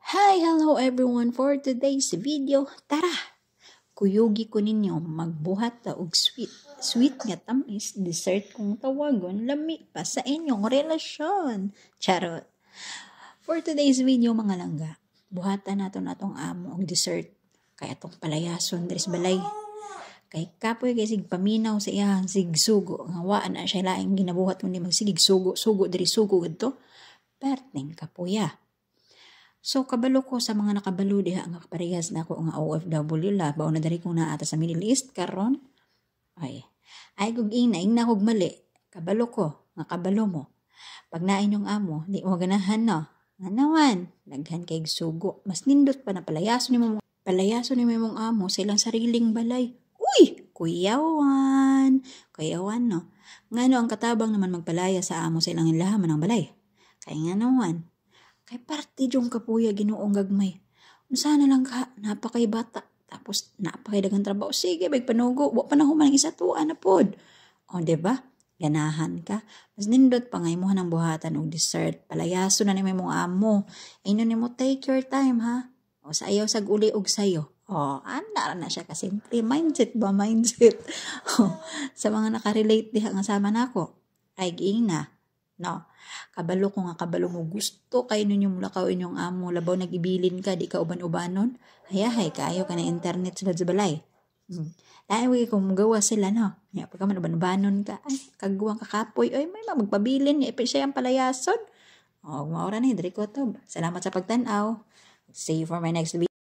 Hi, hello everyone for today's video. Tara, kuyugi ko ninyo magbuhat ta og sweet nga tamis dessert kung tawagon lami pa sa inyong relasyon. Charot. For today's video mga langga, buhatan naton atong amo og dessert kay atong palayason dres balay. Kay kapoy kay sig paminaw sa iyang sigsugo nga wa na siya laing ginabuhat kundi magsigig sugo diri sugo gadto. Perting kapuya. So, kabalo ko sa mga nakabalo diha nga kaparehas na ako nga OFW labaw na dari kong naata sa Middle East karon. Ay kog ina kog mali. Kabalo ko, nga kabalo mo. Pag nain yung amo, di mo ganahan no. Nga naman, daghan kay sugo. Mas nindot pa na palayaso ni mong amo sa ilang sariling balay. Uy, kuyawan no. Ngano ang katabang naman magpalaya sa amo sa ilang ilahaman ng balay. Kaya nga naman. Kay parte yung kapuya ginoong gagmay. Sana lang ka, napakay bata. Tapos napakay dagang trabaho. Sige, panugo. Wa pa na human isa tuwa na pod. O, diba? Ganahan ka. Mas nindot pa ngay mo ng buhatan o dessert. Palayaso na ni mong amo. Ino ni mo, take your time, ha? O, sayaw sag uli og sayo. O, andara na siya kasi mindset. O, sa mga nakarelate diha nga sama na ako. Ay, giina. No, kabalo ko nga kabalo mo gusto kay ninyong mulakaw inyong amo labaw nagibilin ka di ka uban-ubanon hayahay kaayo ka na internet sa balay. Dahil wagi kung magawa sila no ya pagka man uban-ubanon ka ay kagawang kakapoy ay may magpabilin ni siya ang palayason. Maura ni diri ko to. Salamat sa pagtan-aw. See you for my next video.